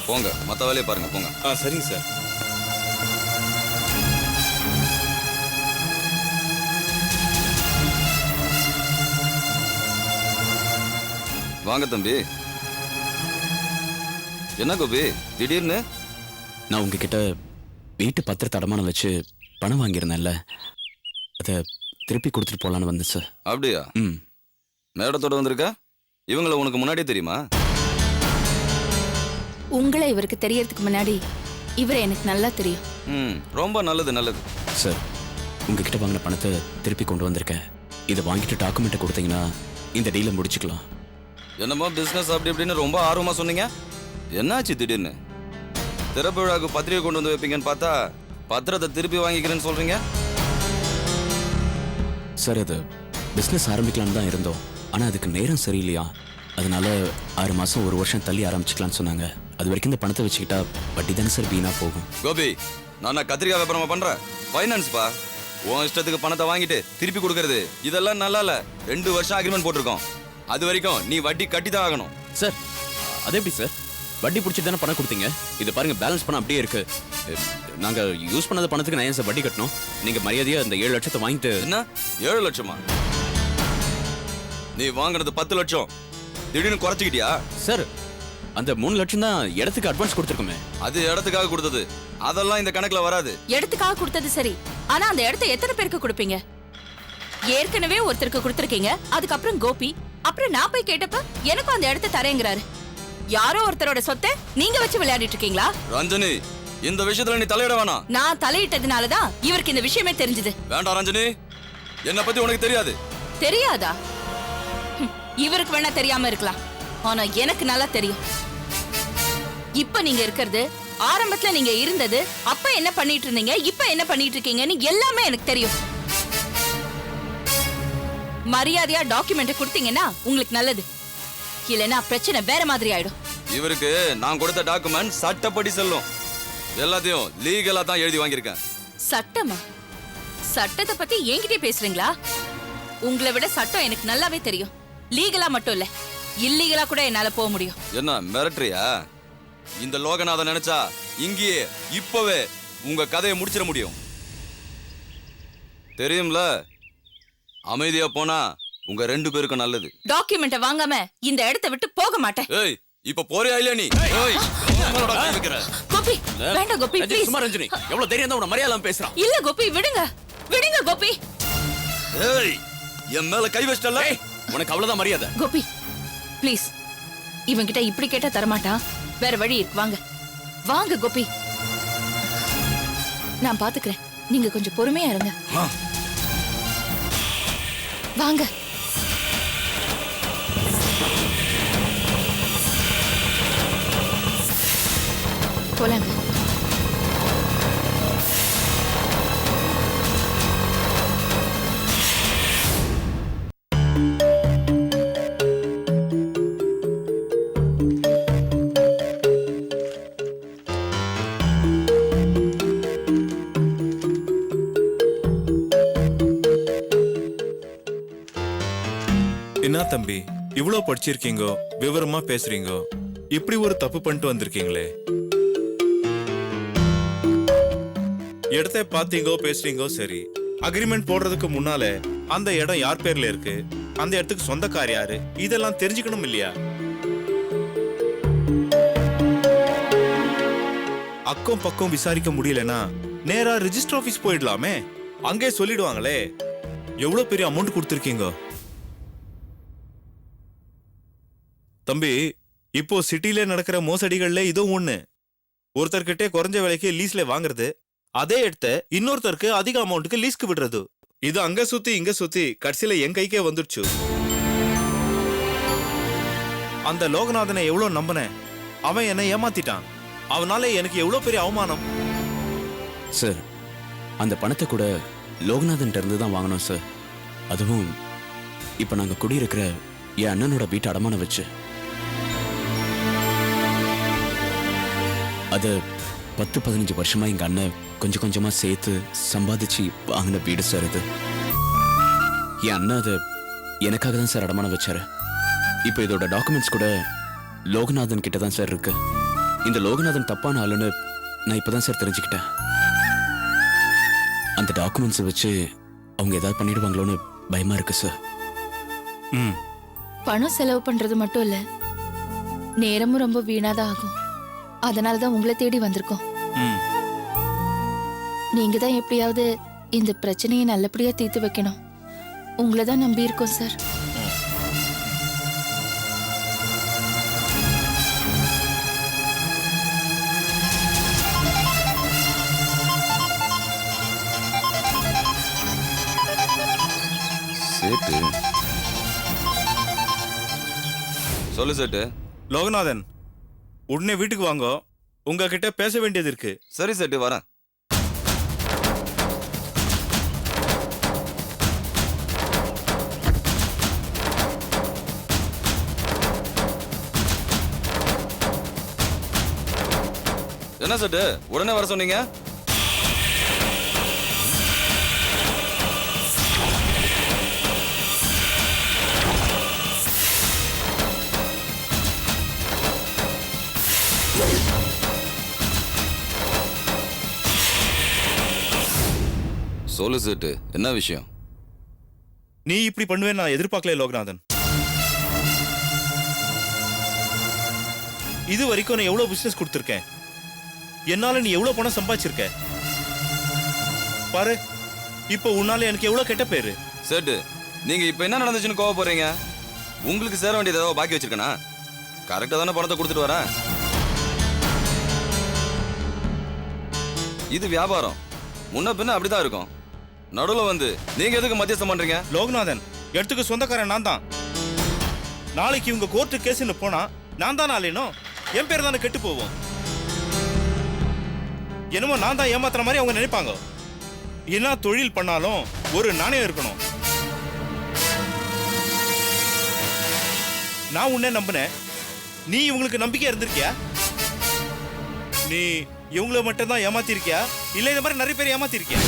போங்க, மற்ற வேலையை பாருங்க, போங்க. சரிங்க சார். வாங்க தம்பி. என்ன கோபி திடீர்னு? நான் உங்ககிட்ட வீட்டு பத்திரத்தை அடமானம் வச்சு பணம் வாங்கியிருந்தேன்ல, அதை திருப்பி கொடுத்துட்டு போகலான்னு வந்தேன் சார். அப்படியா? மேடத்தோட வந்திருக்க? இவங்கள உனக்கு முன்னாடியே தெரியுமா? உங்களை இவருக்கு தெரியறதுக்கு முன்னாடி இவரை எனக்கு நல்லா தெரியும். ரொம்ப நல்லது நல்லது. சார், உங்ககிட்ட வாங்கின பணத்தை திருப்பி கொண்டு வந்திருக்கேன். இதை வாங்கிட்டு டாக்குமெண்ட்டை கொடுத்தீங்கன்னா இந்த டீலை முடிச்சுக்கலாம். என்னமோ பிசினஸ் அப்படி இப்படின்னு ரொம்ப ஆர்வமா சொன்னீங்க. என்னாச்சு திடீர்னு? திறப்பு விழாவுக்கு பத்திரிகை கொண்டு வந்து வைப்பீங்கன்னு பார்த்தா பத்திரத்தை திருப்பி வாங்கிக்கிறேன்னு சொல்றீங்க. சார், அது பிஸ்னஸ் ஆரம்பிக்கலான்னு தான் இருந்தோம். ஆனால் அதுக்கு நேரம் சரியில்லையா, அதனால 6 மாதம் 1 வருஷம் தள்ளி ஆரம்பிச்சுக்கலான்னு சொன்னாங்க. அது வரைக்கும் இந்த பணத்தை வச்சுக்கிட்டா வட்டி தானே சார் வீணா போகும். கோபி, நான் கத்திரிக்காய் வியாபாரமா பண்றேன். ஃபைனான்ஸ்பா. உன் இஷ்டத்துக்கு பணத்தை வாங்கிட்டு திருப்பி கொடுக்கறது இதெல்லாம் நல்லா இல்ல. 2 வருஷம் அக்ரிமெண்ட் போட்டிருக்கோம். அது வரைக்கும் நீ வட்டி கட்டி தான் ஆகணும். சார், அது எப்படி சார்? வட்டி பிடிச்சி தானே பணம் கொடுத்தீங்க. இதை பாருங்க, பேலன்ஸ் பணம் அப்படியே இருக்கு. நாங்க யூஸ் பண்ணாத பணத்துக்கு நான் ஏன் சார் வட்டி கட்டணும்? நீங்க மரியாதையா அந்த 7 லட்சத்தை வாங்கிட்டு. என்ன 7 லட்சமா? நீ வாங்கினது 10 லட்சம். திடீர்னு குறைச்சிக்கிட்டியா? சார், அந்த 3 லட்சம் தான் இடத்துக்கு அட்வான்ஸ் கொடுத்துருக்கோமே. அது இடத்துக்காக கொடுத்தது. அதெல்லாம் இந்த கணக்குல வராது. இடத்துக்காக கொடுத்தது சரி, ஆனா அந்த இடத்தை எத்தனை பேருக்கு கொடுப்பீங்க? ஏற்கனவே ஒருத்தருக்கு கொடுத்துருக்கீங்க. அதுக்கப்புறம் கோபி, அப்புறம் நான் போய் கேட்டப்ப எனக்கும் அந்த இடத்தை தரேங்கிறாரு. யாரோ ஒருத்தரோட சொத்தை நீங்க வச்சு விளையாடிட்டு இருக்கீங்களா? ரஞ்சனி, இந்த விஷயத்துல நீ தலையிட வேணாம். நான் தலையிட்டதுனாலதான் இவருக்கு இந்த விஷயமே தெரிஞ்சது. வேண்டாம் ரஞ்சனி, என்ன பத்தி உனக்கு தெரியாது. தெரியாதா? இவருக்கு வேணா தெரியாம இருக்கலாம், ஆனா எனக்கு நல்லா தெரியும். இப்ப நீங்க இருக்கிறது, ஆரம்பத்துல நீங்க இருந்தது, அப்ப என்ன பண்ணிட்டு இருந்தீங்க, இப்ப என்ன பண்ணிட்டு இருக்கீங்கன்னு எல்லாமே எனக்கு தெரியும். மரியாதையா டாக்குமெண்ட் கொடுத்தீங்கன்னா உங்களுக்கு நல்லது. இல்லனா பிரச்சனை வேற மாதிரி ஆயிடும். இவருக்கு நான் கொடுத்த டாக்குமெண்ட் சட்டப்படி செல்லும். எல்லாத்தையும் லீகலா தான் எழுதி வாங்கியிருக்கேன். சட்டமா? சட்டத்தை பத்தி என்கிட்ட பேசுறீங்களா? உங்களை விட சட்டம் எனக்கு நல்லாவே தெரியும். லீகலா மட்டும் இல்ல, இல்லீகலா கூட என்னால போக முடியும். என்ன மிரட்டுறியா? இந்த லோகநாதன் நினைச்சா இங்கேயே இப்பவே உங்க கதையை முடிச்சிட முடியும். தெரியும்ல? அமைதியா போனா உங்க 2 பேருக்கும் நல்லது. டாக்குமெண்ட வாங்காம இந்த இடத்தை விட்டு போக மாட்டேன். ஏய், இப்ப போறியா இல்ல நீ? ஏய், கோபி, வேண்டாம் கோபி, ப்ளீஸ். சும்மா ரஞ்சினி, எவ்வளவு தைரியம் தான் உன மரியாதை பேசுறான். இல்ல கோபி, விடுங்க விடுங்க கோபி. ஏய், என் மேல கை வச்சிட்டல. உனக்கு அவ்வளவுதான் மரியாதை. கோபி ப்ளீஸ், இவன்கிட்ட இப்படி கேட்டா தரமாட்டான். வேற வழி இருக்கு, வாங்க வாங்க கோபி, நான் பாத்துக்கிறேன். நீங்க கொஞ்சம் பொறுமையா இருங்க. வாங்க. போலாங்க. என்ன தம்பி, இவ்வளவு படிச்சிருக்கீங்கோ, விவரமா பேசுறீங்கோ, இப்படி ஒரு தப்பு பண்ணிட்டு வந்திருக்கீங்களே. இடத்தை பாத்தீங்கோ, பேசுறீங்கோ, சரி. அக்ரிமெண்ட் போடுறதுக்கு முன்னால அந்த இடம் யார் பேர்ல இருக்கு, அந்த இடத்துக்கு சொந்தக்கார் யாரு, இதெல்லாம் தெரிஞ்சுக்கணும் இல்லையா? அக்கம் பக்கம் விசாரிக்க முடியலனா நேரா ரிஜிஸ்டர் ஆபீஸ் போயிடலாமே. அங்கே சொல்லிடுவாங்களே. எவ்வளவு பெரிய அமௌண்ட் கொடுத்துருக்கீங்க தம்பி. இப்போ சிட்டில நடக்கிற மோசடிகள்ல இதோ ஒண்ணு. ஒருத்தர்கிட்ட குறைஞ்ச விலைக்கு லீஸ்ல வாங்குறது, அதே இடத்த இன்னொருத்தருக்கு அதிக அமௌண்ட்டுக்கு லீஸ்க்கு விடுறது. இது அங்க சுத்தி இங்க சுத்தி கடைசியில என் கைக்கே வந்துடுச்சு. அந்த லோகநாதனை எவ்வளவு நம்பினேன், அவன் என்னை ஏமாத்திட்டான். அவனால எனக்கு எவ்வளவு பெரிய அவமானம். சார், அந்த பணத்தை கூட லோகநாதன் இருந்து தான் வாங்கணும் சார். அதுவும் இப்ப நாங்க குடியிருக்கிற என் அண்ணனோட வீட்டு அடமானம் வச்சு. அது 10-15 வருஷமா எங்க அண்ணன் கொஞ்சம் கொஞ்சமா சேர்த்து சம்பாதிச்சு வாங்கின வீடு சார் இது. என் அண்ணன் அது எனக்காக தான் சார் அடமானம் வச்சாரு. இப்போ இதோட டாக்குமெண்ட்ஸ் கூட லோகநாதன் கிட்ட தான் சார் இருக்கு. இந்த லோகநாதன் தப்பான ஆளுன்னு நான் இப்பதான் சார் தெரிஞ்சுக்கிட்டேன். அந்த டாக்குமெண்ட்ஸை வச்சு அவங்க ஏதாவது பண்ணிடுவாங்களோன்னு பயமா இருக்கு சார். ம் பணம் செலவு பண்றது மட்டும் இல்ல, நேரமும் ரொம்ப வீணாதான் ஆகும். அதனாலதான் உங்களை தேடி வந்திருக்கோம். ம் நீங்க தான் எப்படியாவது இந்த பிரச்சனையை நல்லபடியா தீர்த்து வைக்கணும். உங்களை தான் நம்பி இருக்கோம் சார். சேட்டு சொல்லு சேட்டு. லோகநாதன், உடனே வீட்டுக்கு வாங்க, உங்ககிட்ட பேச வேண்டியது இருக்கு. சரி சேட்டு, வரேன். என்ன சேட்டு உடனே வர சொன்னீங்க? சொல்லு சேட்டு, என்ன விஷயம்? நீ இப்படி பண்ணுவேன்னு நான் எதிர்பார்க்கல லோகநாதன். இது வரைக்கும் நான் எவ்வளவு பிசினஸ் கொடுத்துருக்கேன், என்னால நீ எவ்வளவு பணம் சம்பாதிச்சிருக்க பாரு. இப்போ உன்னால எனக்கு எவ்வளவு கெட்ட பேரு. சேட்டு, நீங்க இப்ப என்ன நடந்துச்சுன்னு கோவப்படுறீங்க? உங்களுக்கு சேர வேண்டியது ஏதாவது பாக்கி வச்சிருக்கனா? கரெக்டா தானே பணத்தை கொடுத்துட்டு வரேன். இது வியாபாரம், முன்ன பின்ன அப்படிதான் இருக்கும். நடுவுல வந்து நீங்க எதுக்கு மத்தியஸ்தம் பண்றீங்க? லோகநாதன், இடத்துக்கு சொந்தக்காரன் நான் தான். நாளைக்கு இவங்க கோர்ட்டு கேஸ்ன்னு போனா நான் தான் ஆளேனும், என் பேர் தானே கெட்டு போவோம். என்னமோ நான் தான் ஏமாத்துற மாதிரி அவங்க நினைப்பாங்க. என்ன தொழில் பண்ணாலும் ஒரு நாணயம் இருக்கணும். நான் உன்னை நம்பினேன், நீ இவங்களுக்கு நம்பிக்கையா இருந்திருக்கியா? நீ இவங்கள மட்டும் தான் ஏமாத்திருக்கியா, இல்ல இந்த மாதிரி நிறைய பேர் ஏமாத்திருக்கியா?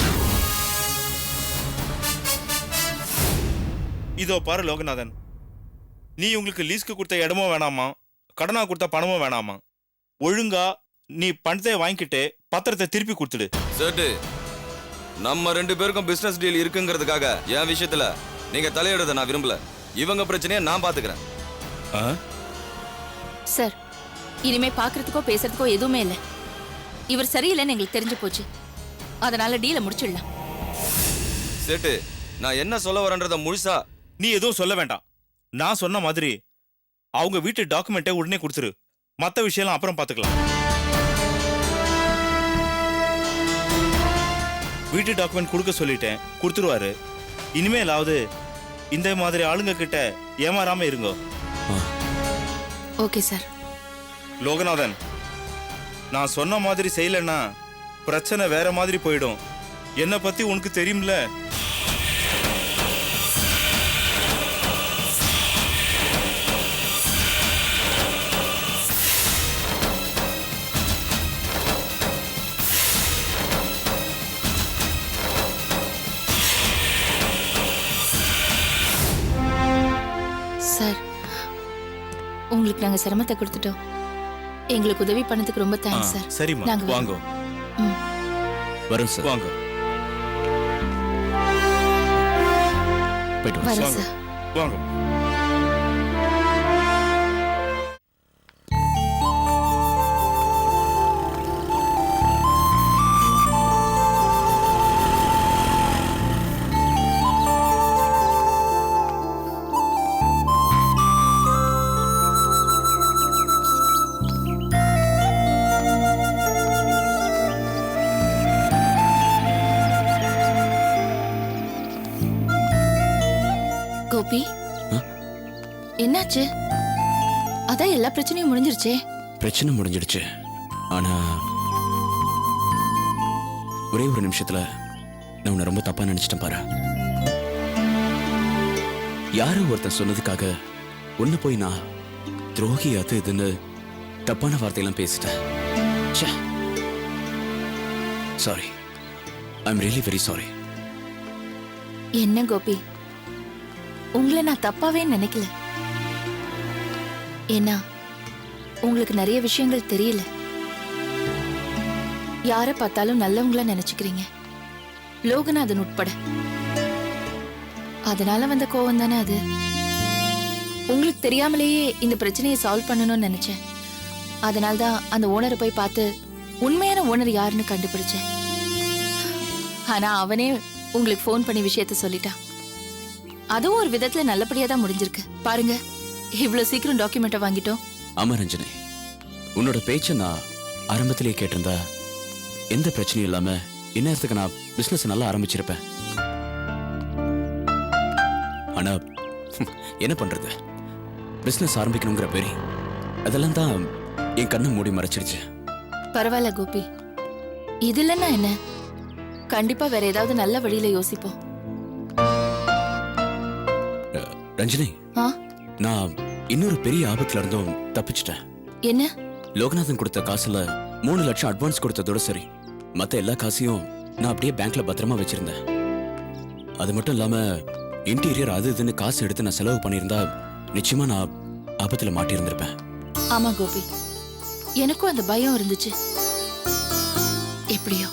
இதோ பாரு லோகநாதன், நீ உங்களுக்கு லீஸ்க்கு கொடுத்த இடமும் வேணாமா, கடனா கொடுத்த பணமும் வேணாமா. ஒழுங்கா நீ பணத்தை வாங்கிக்கிட்டு பத்திரத்தை திருப்பி கொடுத்துடு. சேட்டு, நம்ம ரெண்டு பேருக்கும் பிசினஸ் டீல் இருக்குங்கிறதுக்காக என் விஷயத்துல நீங்க தலையிடுறத நான் விரும்பல. இவங்க பிரச்சனையை நான் பாத்துக்கிறேன். சார், இனிமே பாக்குறதுக்கோ பேசுறதுக்கோ எதுவுமே இல்ல. இவர் சரியில்லைன்னு எங்களுக்கு தெரிஞ்சு போச்சு. அதனால டீலை முடிச்சிடலாம். சேட்டு, நான் என்ன சொல்ல வரேன்றத முழுசா நீ எதுவும் சொல்ல வேண்டாம். நான் சொன்ன மாதிரி அவங்க வீட்டு டாக்குமெண்ட்டை உடனே கொடுத்துரு. மற்ற விஷயம் அப்புறம் பார்த்துக்கலாம். வீட்டு டாக்குமெண்ட் கொடுக்க சொல்லிட்டேன், கொடுத்துருவாரு. இனிமேலாவது இந்த மாதிரி ஆளுங்க கிட்ட ஏமாறாம இருங்க. Okay sir. லோகநாதன், நான் சொன்ன மாதிரி செய்யலன்னா பிரச்சனை வேற மாதிரி போயிடும். என்னை பத்தி உனக்கு தெரியும்ல. சார், உங்களுக்கு நாங்க சிரமத்தை கொடுத்துட்டோம். எங்களுக்கு உதவி பண்ணதுக்கு ரொம்ப தேங்க்ஸ் சார். சரிம்மா, நாங்க வரோம். வாங்க. வரோம் சார். வாங்க. போயிட்டு வரோம். வரோம் வாங்க. சார். வாங்க. கோபி, என்னாச்சு? அதான் எல்லா பிரச்சனையும் முடிஞ்சிருச்சே. பிரச்சனை முடிஞ்சிடுச்சு. ஆனா ஒரே ஒரு நிமிஷத்துல நான் உன்னை ரொம்ப தப்பா நினைச்சிட்டேன் பாரு. யாரோ ஒருத்தன் சொன்னதுக்காக ஒண்ணு போய் நான் துரோகி அது இதுன்னு தப்பான வார்த்தையெல்லாம் பேசிட்டேன். Sorry, I am really very sorry. என்ன கோபி, உங்களை நான் தப்பாவே நினைக்கல. ஏன்னா உங்களுக்கு நிறைய விஷயங்கள் தெரியல. யார பார்த்தாலும் நல்லவங்கள நினைச்சுக்கிறீங்க, லோகநாதன் உட்பட. அதனால வந்த கோவம் தானே அது. உங்களுக்கு தெரியாமலேயே இந்த பிரச்சனையை சால்வ் பண்ணணும்னு நினைச்சேன். அதனால்தான் அந்த ஓனரை போய் பார்த்து உண்மையான ஓனர் யாருன்னு கண்டுபிடிச்சேன். ஆனா அவனே உங்களுக்கு ஃபோன் பண்ணி விஷயத்த சொல்லிட்டான். அதுவும் ஒரு விதத்துல நல்லபடியா தான் முடிஞ்சிருக்கு. பாருங்க, இவ்வளவு சீக்கிரம் டாக்குமெண்ட்டை வாங்கிட்டோம். ஆமா ரஞ்சனி, உன்னோட பேச்சை நான் ஆரம்பத்திலேயே கேட்டிருந்தா எந்த பிரச்சனையும் இல்லாம இந்நேரத்துக்கு நான் பிசினஸ் நல்லா ஆரம்பிச்சிருப்பேன். ஆனா என்ன பண்றது, பிசினஸ் ஆரம்பிக்கணுங்கிற பேரி அதெல்லாம் தான் என் கண்ணை மூடி மறைச்சிருச்சு. பரவாயில்ல கோபி, இதுலன்னா என்ன, கண்டிப்பா வேற ஏதாவது நல்ல வழியில யோசிப்போம். ரஞ்சனி, ஆ? நான் இன்னொரு பெரிய ஆபத்துல இருந்தும் தப்பிச்சிட்டேன். என்ன? லோகநாதன் கொடுத்த காசுல 3 லட்சம் அட்வான்ஸ் கொடுத்ததோட சரி, மத்த எல்லா காசையும் நான் அப்படியே பேங்க்ல பத்திரமா வச்சிருந்தேன். அது மட்டும் இல்லாம இன்டீரியர் அது இதுன்னு காசு எடுத்து நான் செலவு பண்ணியிருந்தா நிச்சயமா நான் ஆபத்துல மாட்டியிருந்திருப்பேன். ஆமா கோபி, எனக்கும் அந்த பயம் இருந்துச்சு. எப்படியோ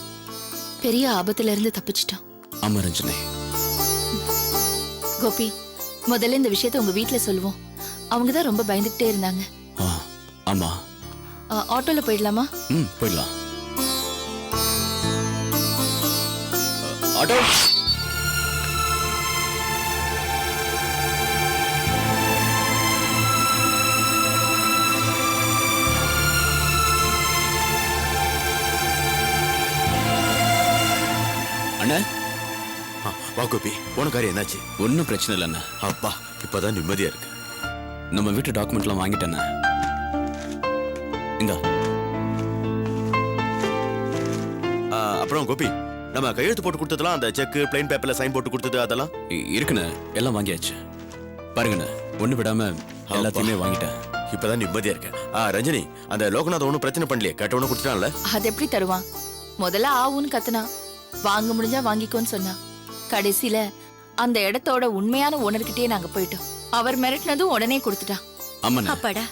பெரிய ஆபத்துல இருந்து தப்பிச்சிட்டோம். ஆமா ரஞ்சனி. கோபி, முதல்ல இந்த விஷயத்தை உங்க வீட்ல சொல்லுவோம். அவங்க தான் ரொம்ப பயந்துகிட்டே இருந்தாங்க. ஆமா. ஆட்டோல போயிடலாமா? போயிடலாம். ஆட்டோ. அண்ணா, வா கோபி, போன காரியம் என்னாச்சு? ஒன்னும் பிரச்சனை இல்லை அண்ணா. அப்பா, இப்பதான் நிம்மதியா இருக்கு. நம்ம வீட்டு டாக்குமெண்ட்லாம் வாங்கிட்டேண்ணா. இந்தா. அப்புறம் கோபி, நம்ம கையெழுத்து போட்டு கொடுத்ததெல்லாம், அந்த செக் பிளைன் பேப்பர்ல சைன் போட்டு கொடுத்தது அதெல்லாம் இருக்குண்ணே, எல்லாம் வாங்கியாச்சு. பாருங்கண்ணே, ஒண்ணு விடாம எல்லாத்தையுமே வாங்கிட்டேன். இப்பதான் நிம்மதியா இருக்கு. ரஞ்சனி, அந்த லோகநாதன் ஒன்னும் பிரச்சனை பண்ணலையே, கேட்டவனு கொடுத்துட்டான்ல? அது எப்படி தருவான்? முதல்ல ஆவுன்னு கத்துனா, வாங்க முடிஞ்சா வாங்கிக்கோன்னு சொன்னா. கடைசியில அந்த இடத்தோட உண்மையான ஓனர்கிட்டயே நாங்க போயிட்டோம். அவர் மிரட்டினதும் உடனே கொடுத்துட்டான். ஆமாண்ணே. அப்பாடா,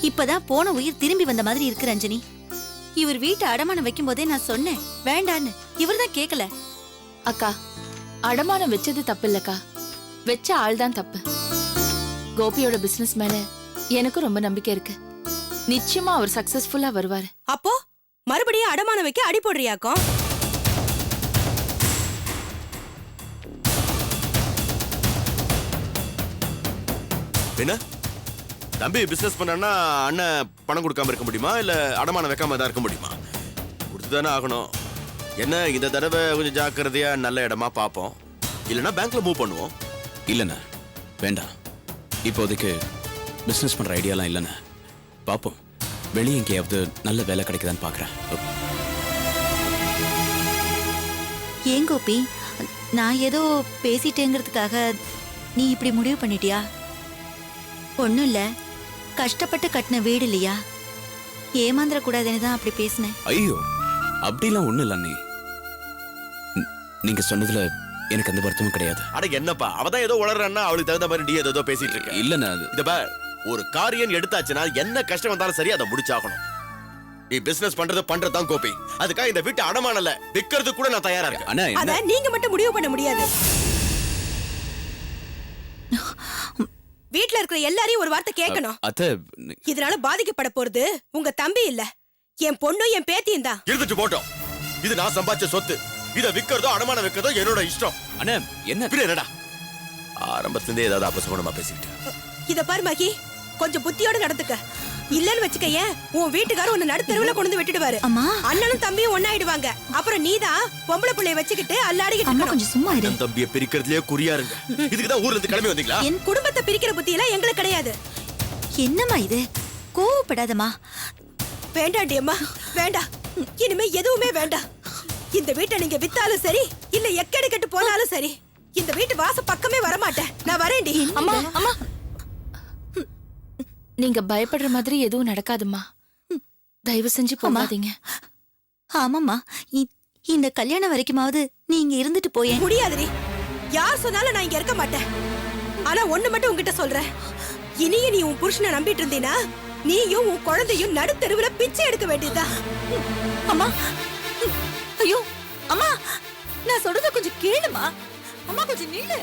இப்பதான் போன உயிர் திரும்பி வந்த மாதிரி இருக்கு ரஞ்சனி. இவர் வீட்டை அடமானம் வைக்கும் போதே நான் சொன்னேன் வேண்டான்னு. இவர்தான் கேக்கல. அக்கா, அடமானம் வச்சது தப்பு இல்லக்கா, வச்ச ஆள் தான் தப்பு. கோபியோட பிசினஸ் மேல எனக்கு ரொம்ப நம்பிக்கை இருக்கு. நிச்சயமா அவர் சக்சஸ்ஃபுல்லா வருவாரு. அப்போ மறுபடியும் அடமானம் வைக்க அடி போடுறியாக்கும்? என்ன தம்பி பிசினஸ் பண்ணா அண்ணன் பணம் கொடுக்காம இருக்க முடியுமா, இல்ல அடமானம் வைக்காம தான் இருக்க முடியுமா? கொடுத்துதானே ஆகணும். என்ன இந்த தடவை கொஞ்சம் ஜாக்கிரதையா நல்ல இடமா பார்ப்போம், இல்லைன்னா பேங்க்ல மூவ் பண்ணுவோம். இல்லைண்ணே, வேண்டாம். இப்போதைக்கு பிசினஸ் பண்ற ஐடியாலாம் இல்லைண்ணே. பார்ப்போம், வெளியே எங்கேயாவது நல்ல வேலை கிடைக்குதான்னு பார்க்குறேன். ஏன் கோபி, நான் ஏதோ பேசிட்டேங்கிறதுக்காக நீ இப்படி முடிவு பண்ணிட்டியா? ஒண்ணும் இல்ல, கஷ்டப்பட்டு கட்டின வீடு இல்லையா, ஏமாந்துட கூடாதுன்னு தான் அப்படி பேசினேன். ஐயோ, அப்படிலாம் ஒண்ணும் இல்லை அண்ணி. நீங்க சொன்னதுல எனக்கு அந்த வருத்தமும் கிடையாது. அட என்னப்பா, அவதான் ஏதோ உளறான்னா அவளுக்கு தகுந்த மாதிரி நீ ஏதோ பேசிட்டு இருக்க. இல்லண்ணே, அது இத பார், ஒரு காரியம் எடுத்தாச்சுன்னா என்ன கஷ்டம் வந்தாலும் சரி அதை முடிச்சாகணும். நீ பிசினஸ் பண்றதுதான் கோபி. அதுக்காக இந்த வீட்டு அடமானல விக்கிறது கூட நான் தயாரா இருக்கேன். அண்ணா, அத நீங்க மட்டும் முடிவு பண்ண முடியாது. வீட்ல இருக்கிற எல்லாரையும் ஒரு வார்த்தை கேட்கணும். அத்தை, இதனால பாதிக்கப்பட போறது உங்க தம்பி இல்ல, என் பொண்ணும் என் பேத்தியும் தான். இருந்துட்டு போட்டோம், இது நான் சம்பாதிச்ச சொத்து. இத விக்கிறதோ அடமானம் வைக்கிறதோ என்னோட இஷ்டம். அண்ணா என்ன என்னடா ஆரம்பத்துல இருந்தே ஏதாவது அபசகுணமா பேசிக்கிட்டு. இத பாரு மகி, கொஞ்சம் புத்தியோட நடந்துக்க. இல்லன்னு வச்சுக்க, உன் வீட்டுக்காரர் உன்னை நடுத்தெருவுல கொண்டு வந்து விட்டுடுவாரு. அம்மா, அண்ணனும் தம்பியும் ஒன்னாயிடுவாங்க. அப்புறம் நீதான் பொம்பளை பிள்ளைய வச்சுக்கிட்டு அல்லாடிக்கிட்டு அம்மா இருக்கணும். கொஞ்சம் சும்மா இரு. என் தம்பியை பிரிக்கிறதுலயே குறியா இருங்க. இதுக்குதான் ஊர்ல இருந்து கிளம்பி வந்தீங்களா? என் குடும்பத்தை பிரிக்கிற புத்தி எல்லாம் எங்களுக்கு கிடையாது. என்னம்மா இது, கோவப்படாதம்மா. வேண்டாண்டி அம்மா, வேண்டாம். இனிமே எதுவுமே வேண்டாம். இந்த வீட்டை நீங்க வித்தாலும் சரி, இல்ல எக்கடி கட்டு போனாலும் சரி, இந்த வீட்டு வாச பக்கமே வரமாட்டேன். நான் வரேன்டி. அம்மா, அம்மா, நீங்க பயப்படுற மாதிரி எதுவும் நடக்காதும்மா. தயவு செஞ்சு போகாதீங்க. ஆமாம்மா, இந்த கல்யாணம் வரைக்குமாவது நீங்க இருந்துட்டு போயேன். முடியாதுடி, யார் சொன்னாலும் நான் இங்க இருக்க மாட்டேன். ஆனா ஒண்ணு மட்டும் உன்கிட்ட சொல்றேன், இனியும் நீ உன் புருஷனை நம்பிட்டு இருந்தீனா, நீயும் உன் குழந்தையும் நடுத்தெருவுல பிச்சை எடுக்க வேண்டியதுதான். அம்மா, ஐயோ அம்மா, நான் சொல்றத கொஞ்சம் கேளுமா. அம்மா கொஞ்சம் நில்லு.